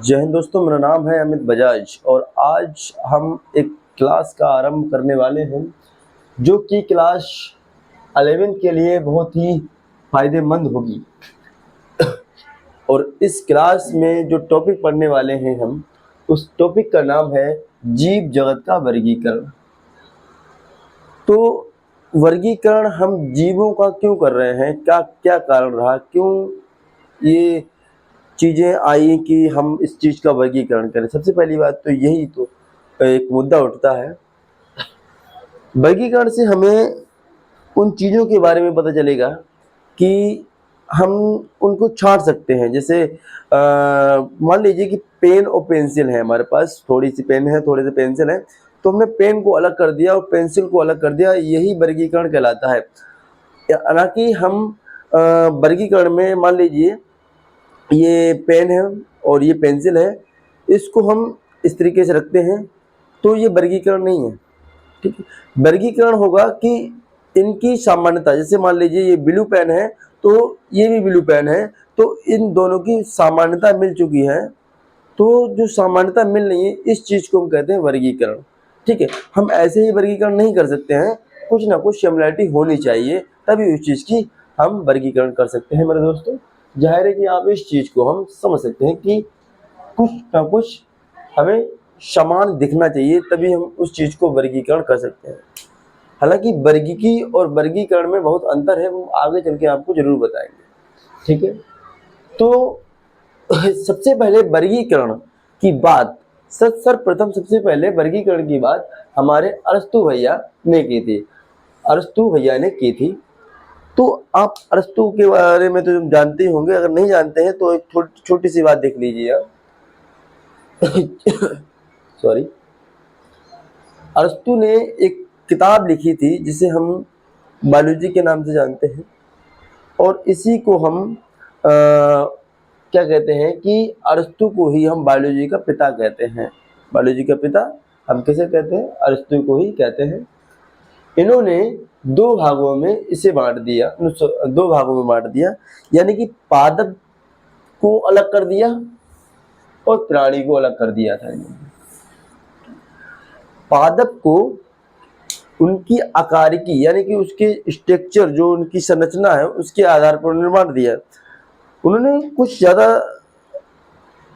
जय हिंद दोस्तों, मेरा नाम है अमित बजाज और आज हम एक क्लास का आरंभ करने वाले हैं जो कि क्लास 11 के लिए बहुत ही फ़ायदेमंद होगी। और इस क्लास में जो टॉपिक पढ़ने वाले हैं हम, उस टॉपिक का नाम है जीव जगत का वर्गीकरण। तो वर्गीकरण हम जीवों का क्यों कर रहे हैं, क्या कारण रहा, क्यों ये चीज़ें आई कि हम इस चीज़ का वर्गीकरण करें। सबसे पहली बात तो यही तो एक मुद्दा उठता है। वर्गीकरण से हमें उन चीज़ों के बारे में पता चलेगा कि हम उनको छांट सकते हैं। जैसे मान लीजिए कि पेन और पेंसिल है, हमारे पास थोड़ी सी पेन है, थोड़े से पेंसिल है, तो हमने पेन को अलग कर दिया और पेंसिल को अलग कर दिया, यही वर्गीकरण कहलाता है। हालांकि हम वर्गीकरण में मान लीजिए ये पेन है और ये पेंसिल है, इसको हम इस तरीके से रखते हैं, तो ये वर्गीकरण नहीं है। ठीक है, वर्गीकरण होगा कि इनकी सामान्यता, जैसे मान लीजिए ये ब्लू पेन है तो ये भी ब्लू पेन है, तो इन दोनों की सामान्यता मिल चुकी है। तो जो सामान्यता मिल रही है, इस चीज़ को हम कहते हैं वर्गीकरण। ठीक है, हम ऐसे ही वर्गीकरण नहीं कर सकते हैं, कुछ ना कुछ सिमिलरिटी होनी चाहिए, तभी उस चीज़ की हम वर्गीकरण कर सकते हैं। मेरे दोस्तों, जाहिर है कि आप इस चीज़ को हम समझ सकते हैं कि कुछ ना कुछ हमें समान दिखना चाहिए, तभी हम उस चीज़ को वर्गीकरण कर सकते हैं। हालांकि वर्गीकी और वर्गीकरण में बहुत अंतर है, वो आगे चल के आपको जरूर बताएंगे। ठीक है, तो सबसे पहले वर्गीकरण की बात सर्वप्रथम सबसे पहले वर्गीकरण की बात हमारे अरस्तु भैया ने की थी। अरस्तु भैया ने की थी। तो आप अरस्तु के बारे में तो जानते ही होंगे, अगर नहीं जानते हैं तो एक छोटी सी बात देख लीजिए आप। सॉरी, अरस्तु ने एक किताब लिखी थी जिसे हम बायोलॉजी के नाम से जानते हैं, और इसी को हम क्या कहते हैं कि अरस्तु को ही हम बायोलॉजी का पिता कहते हैं। बायोलॉजी का पिता हम किसे कहते हैं? अरस्तु को ही कहते हैं। इन्होंने दो भागों में इसे बांट दिया, दो भागों में बांट दिया, यानी कि पादप को अलग कर दिया और प्राणी को अलग कर दिया था। पादप को उनकी आकारिकी यानी कि उसके स्ट्रक्चर, जो उनकी संरचना है, उसके आधार पर निर्माण दिया। उन्होंने कुछ ज़्यादा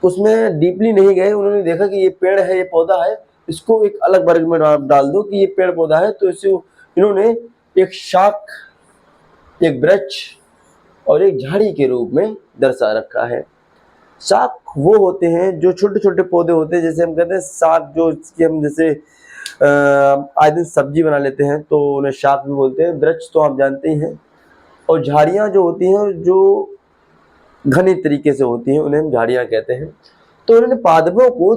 उसमें डीपली नहीं गए। उन्होंने देखा कि ये पेड़ है, ये पौधा है, इसको एक अलग वर्ग में डाल दो कि ये पेड़ पौधा है, तो इसे इन्होंने एक शाख, एक वृक्ष और एक झाड़ी के रूप में दर्शा रखा है। शाख वो होते हैं जो छोटे छोटे पौधे होते हैं, जैसे हम कहते हैं शाक, जो इसकी हम जैसे आज दिन सब्जी बना लेते हैं तो उन्हें शाक भी बोलते हैं। वृक्ष तो आप जानते ही हैं, और झाड़ियाँ जो होती हैं जो घनी तरीके से होती हैं, उन्हें हम झाड़ियाँ कहते हैं। तो उन्होंने पादपों को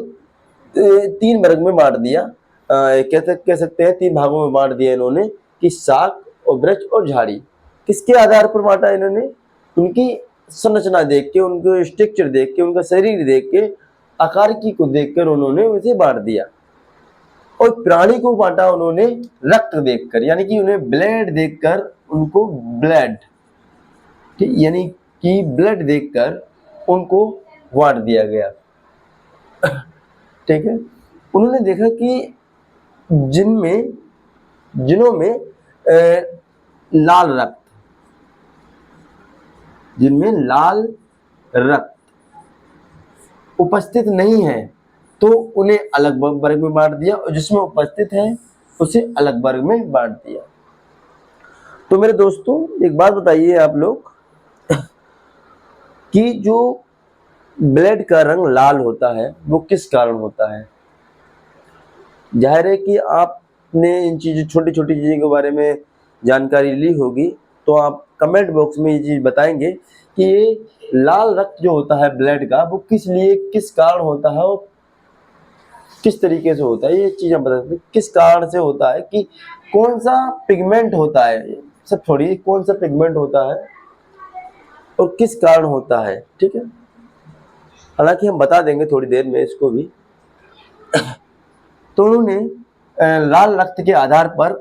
तीन वर्ग में बांट दिया, कह सकते हैं तीन भागों में बांट दिया इन्होंने, कि शाक और वृक्ष और झाड़ी। किसके आधार पर बांटा इन्होंने? उनकी संरचना देख के, उनके स्ट्रक्चर देख के, उनका शरीर देख के, आकारिकी को देखकर उन्होंने उसे बांट दिया। और प्राणी को बांटा उन्होंने रक्त देखकर, यानी कि उन्हें ब्लड देखकर, उनको ब्लड, ठीक, यानी कि ब्लड देखकर उनको बांट दिया गया। ठीक है, उन्होंने देखा कि जिनों में लाल रक्त, जिनमें लाल रक्त उपस्थित नहीं है तो उन्हें अलग वर्ग में बांट दिया, और जिसमें उपस्थित है उसे अलग वर्ग में बांट दिया। तो मेरे दोस्तों, एक बात बताइए आप लोग कि जो ब्लड का रंग लाल होता है वो किस कारण होता है? जाहिर है कि आपने इन चीज़ों, छोटी छोटी चीज़ों के बारे में जानकारी ली होगी, तो आप कमेंट बॉक्स में ये चीज़ बताएंगे कि ये लाल रक्त जो होता है ब्लड का, वो किस लिए, किस कारण होता है और किस तरीके से होता है। ये चीज़ हम बता सकते हैं किस कारण से होता है, कि कौन सा पिगमेंट होता है, सब थोड़ी कौन सा पिगमेंट होता है और किस कारण होता है। ठीक है, हालांकि हम बता देंगे थोड़ी देर में इसको भी। तो उन्होंने लाल रक्त के आधार पर,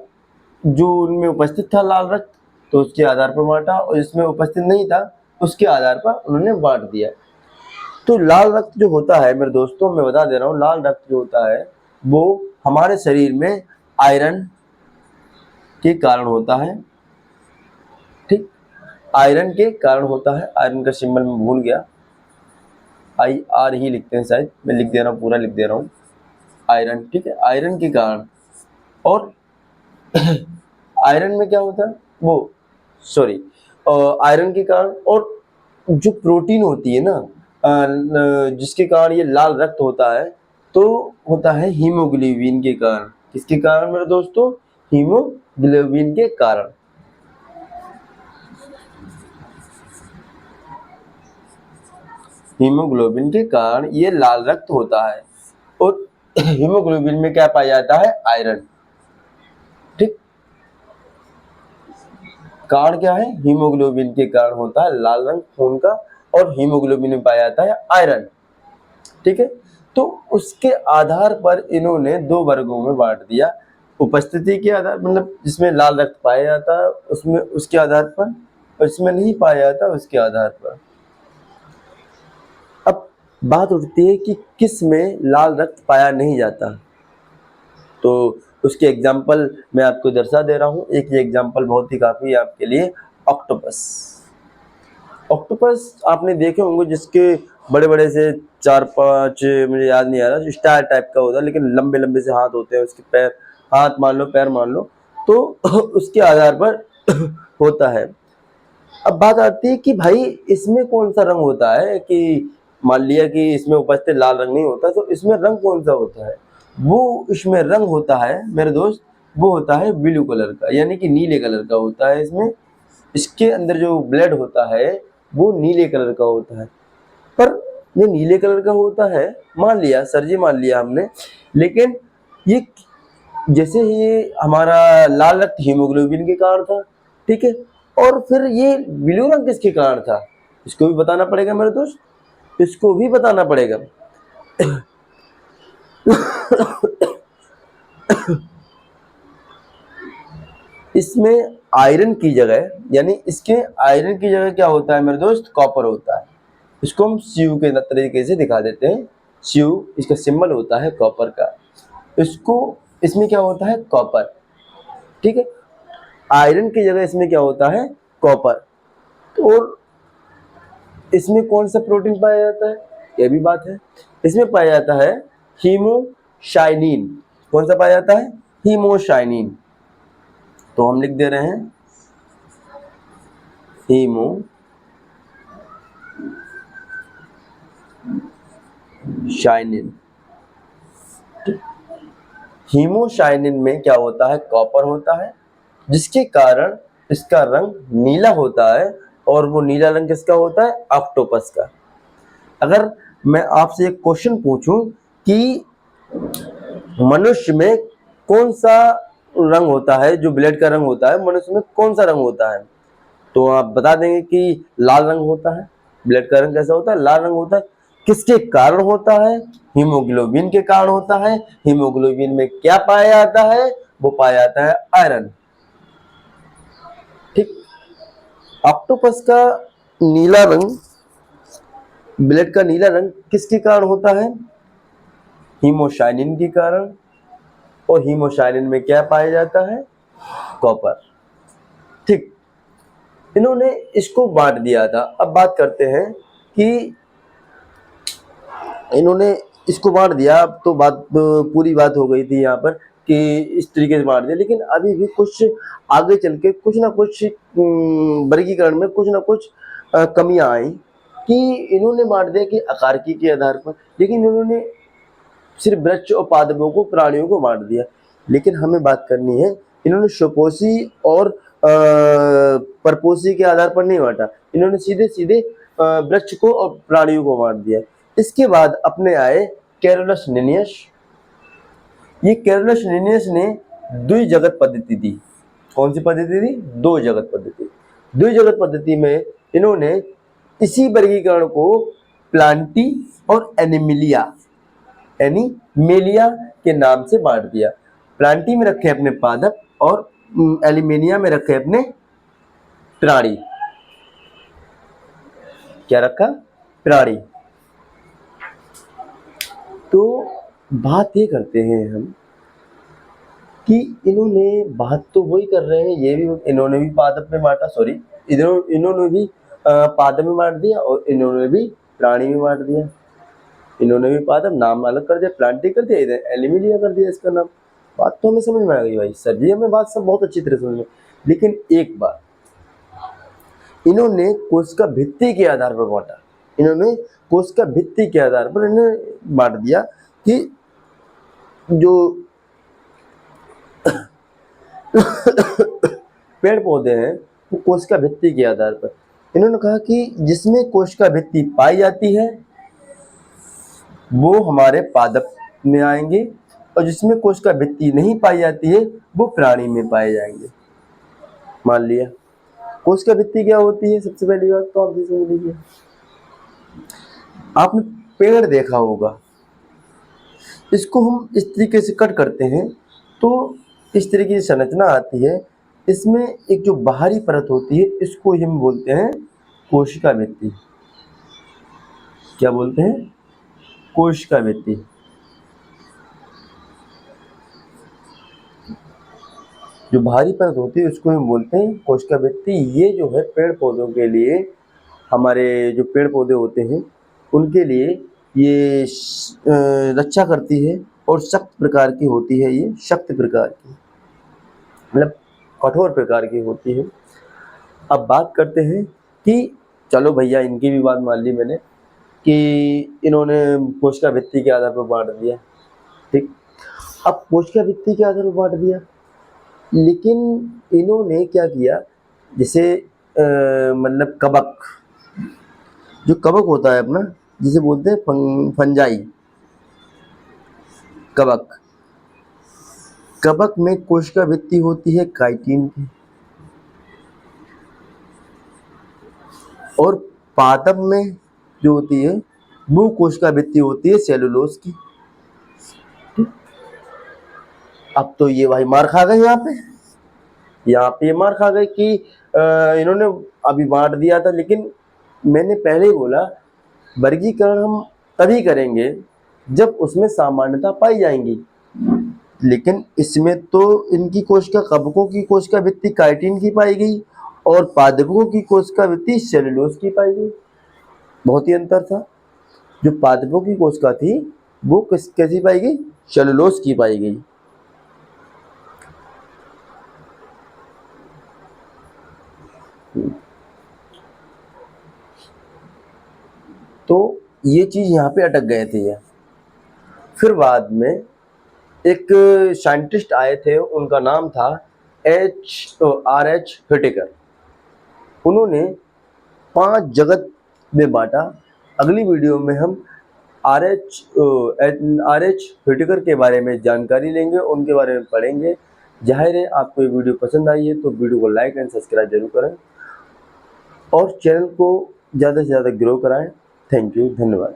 जो उनमें उपस्थित था लाल रक्त, तो उसके आधार पर बांटा, और जिसमें उपस्थित नहीं था उसके आधार पर उन्होंने बांट दिया। तो लाल रक्त जो होता है मेरे दोस्तों, मैं बता दे रहा हूँ, लाल रक्त जो होता है वो हमारे शरीर में आयरन के कारण होता है। ठीक, आयरन के कारण होता है। आयरन का सिंबल मैं भूल गया, IR ही लिखते हैं शायद, मैं लिख दे रहा हूँ, पूरा लिख दे रहा हूँ, आयरन। ठीक है, आयरन के कारण। और आयरन में क्या होता है वो, सॉरी, आयरन के कारण। और जो प्रोटीन होती है ना, जिसके कारण ये लाल रक्त होता है, तो होता है हीमोग्लोबिन के कारण। किसके कारण मेरे दोस्तों? हीमोग्लोबिन के कारण। हीमोग्लोबिन के कारण ये लाल रक्त होता है। और हीमोग्लोबिन में क्या पाया जाता है? आयरन। ठीक, कारण क्या है? हीमोग्लोबिन के कारण होता है लाल रंग खून का, और हीमोग्लोबिन में पाया जाता है आयरन। ठीक है, तो उसके आधार पर इन्होंने दो वर्गों में बांट दिया। उपस्थिति के आधार, मतलब जिसमें लाल रक्त पाया जाता है उसमें, उसके आधार पर, और इसमें नहीं पाया जाता उसके आधार पर। अब बात उठती है कि किस में लाल रक्त पाया नहीं जाता, तो उसके एग्जाम्पल मैं आपको दर्शा दे रहा हूँ। एक ये एग्जाम्पल बहुत ही काफ़ी है आपके लिए, ऑक्टोपस। ऑक्टोपस आपने देखे होंगे, जिसके बड़े बड़े से 4-5, मुझे याद नहीं आ रहा, स्टार टाइप का होता है, लेकिन लंबे लंबे से हाथ होते हैं उसके, पैर, हाथ मान लो, पैर मान लो, तो उसके आधार पर होता है। अब बात आती है कि भाई इसमें कौन सा रंग होता है, कि मान लिया कि इसमें उपस्थित लाल रंग नहीं होता, तो इसमें रंग कौन सा होता है? वो इसमें रंग होता है मेरे दोस्त, वो होता है ब्लू कलर का, यानी कि नीले कलर का होता है इसमें। इसके अंदर जो ब्लड होता है वो नीले कलर का होता है। पर ये नीले कलर का होता है, मान लिया सर जी, मान लिया हमने, लेकिन ये जैसे ही हमारा लाल रक्त हीमोग्लोबिन के कारण था, ठीक है, और फिर ये ब्लू रंग किसके कारण था? इसको भी बताना पड़ेगा मेरे दोस्त, इसको भी बताना पड़ेगा। इसमें आयरन की जगह, यानी इसके आयरन की जगह क्या होता है मेरे दोस्त? कॉपर होता है। इसको हम CU के तरीके से दिखा देते हैं। CU इसका सिंबल होता है कॉपर का। इसको, इसमें क्या होता है? कॉपर। ठीक है, आयरन की जगह इसमें क्या होता है? कॉपर। और इसमें कौन सा प्रोटीन पाया जाता है? यह भी बात है। इसमें पाया जाता है हीमोसाइनिन। कौन सा पाया जाता है? हीमोसाइनिन। तो हम लिख दे रहे हैं हीमोसाइनिन। हीमोसाइनिन में क्या होता है? कॉपर होता है, जिसके कारण इसका रंग नीला होता है। और वो नीला रंग किसका होता है? ऑक्टोपस का। अगर मैं आपसे एक क्वेश्चन पूछूं कि मनुष्य में कौन सा रंग होता है, जो ब्लड का रंग होता है, मनुष्य में कौन सा रंग होता है, तो आप बता देंगे कि लाल रंग होता है। ब्लड का रंग कैसा होता है? लाल रंग होता है। किसके कारण होता है? हीमोग्लोबिन के कारण होता है। हीमोग्लोबिन में क्या पाया जाता है? वो पाया जाता है आयरन। ठीक, ऑक्टोपस का नीला रंग, ब्लड का नीला रंग किसके कारण होता है? हीमोसाइनिन के कारण। और हीमोसाइनिन में क्या पाया जाता है? कॉपर। ठीक, इन्होंने इसको बांट दिया था। अब बात करते हैं कि इन्होंने इसको बांट दिया, अब तो बात पूरी बात हो गई थी यहाँ पर कि इस तरीके से बांट दिया, लेकिन अभी भी कुछ आगे चल के कुछ ना कुछ वर्गीकरण में कुछ ना कुछ कमियां आई, कि इन्होंने बांट दिया कि आकारिकी के आधार पर, लेकिन इन्होंने सिर्फ वृक्ष और पादपों को, प्राणियों को बांट दिया। लेकिन हमें बात करनी है, इन्होंने स्वपोषी और परपोषी के आधार पर नहीं बांटा, इन्होंने सीधे सीधे वृक्ष को और प्राणियों को बांट दिया। इसके बाद अपने आए कैरोलस लिनियस। ये कैरोलस लिनियस ने द्विजगत पद्धति दी। कौन सी पद्धति दी? दो जगत पद्धति। द्विजगत पद्धति में इन्होंने इसी वर्गीकरण को प्लांटी और एनिमेलिया के नाम से बांट दिया। प्लांटी में रखे अपने पादप, और एलिमेनिया में रखे अपने प्राणी। क्या रखा? प्राणी। तो बात ये करते हैं हम कि इन्होंने बात तो वही कर रहे हैं, ये भी इन्होंने भी पादप में बांटा, सॉरी इन्होंने भी पादप में बांट दिया और इन्होंने भी प्राणी में बांट दिया। इन्होंने भी पादप नाम अलग कर दिया, प्लांटी कर दिया, इधर एलिमिलिया कर दिया इसका नाम। बात तो हमें समझ में आ गई भाई सर जी, हमें बात सब बहुत अच्छी तरह समझ में। लेकिन एक बात, इन्होंने कोशिका भित्ति के आधार पर बांटा, इन्होंने कोशिका भित्ति के आधार पर इन्हें बांट दिया कि जो पेड़ पौधे हैं वो कोशिका भित्ति के आधार पर, इन्होंने कहा कि जिसमें कोशिका भित्ति पाई जाती है वो हमारे पादप में आएंगे और जिसमें कोशिका भित्ति नहीं पाई जाती है वो प्राणी में पाए जाएंगे। मान लिया कोशिका भित्ति क्या होती है, सबसे पहली बात तो आप समझ लीजिए। आपने पेड़ देखा होगा, इसको हम इस तरीके से कट करते हैं तो इस तरीके की संरचना आती है। इसमें एक जो बाहरी परत होती है इसको हम बोलते हैं कोशिका भित्ति। क्या बोलते हैं? कोशिका भित्ति। जो बाहरी परत होती है उसको हम बोलते हैं कोशिका भित्ति। ये जो है पेड़ पौधों के लिए, हमारे जो पेड़ पौधे होते हैं उनके लिए ये रक्षा करती है और सख्त प्रकार की होती है, ये सख्त प्रकार की, मतलब कठोर प्रकार की होती है। अब बात करते हैं कि चलो भैया इनकी भी बात मान ली मैंने कि इन्होंने कोशिका भित्ति के आधार पर बांट दिया, ठीक। अब कोशिका भित्ति के आधार पर बांट दिया, लेकिन इन्होंने क्या किया, जैसे मतलब कवक, जो कवक होता है अपना, जिसे बोलते हैं फंजाई, कवक, कवक में कोशिका भित्ति होती है काइटिन की, और पादप में जो होती है वो कोशिका भित्ति होती है सेलुलोज की। अब तो ये भाई मार खा गए, यहाँ पे ये मार खा गए कि इन्होंने अभी बांट दिया था, लेकिन मैंने पहले ही बोला वर्गीकरण हम तभी करेंगे जब उसमें सामान्यता पाई जाएंगी। लेकिन इसमें तो इनकी कोशिका, कवकों की कोशिका भित्ति काइटिन की पाई गई और पादपों की कोशिका भित्ति सेलुलोज की पाई गई। बहुत ही अंतर था। जो पादपों की कोशिका थी वो कैसी पाई गई? सेलुलोज की पाई गई। तो ये चीज यहाँ पे अटक गए थे। फिर बाद में एक साइंटिस्ट आए थे, उनका नाम था R.H. व्हिटेकर। उन्होंने 5 जगत में बांटा। अगली वीडियो में हम R.H. व्हिटेकर के बारे में जानकारी लेंगे, उनके बारे में पढ़ेंगे। जाहिर है आपको ये वीडियो पसंद आई है तो वीडियो को लाइक एंड सब्सक्राइब जरूर करें और चैनल को ज़्यादा से ज़्यादा ग्रो कराएं। थैंक यू, धन्यवाद।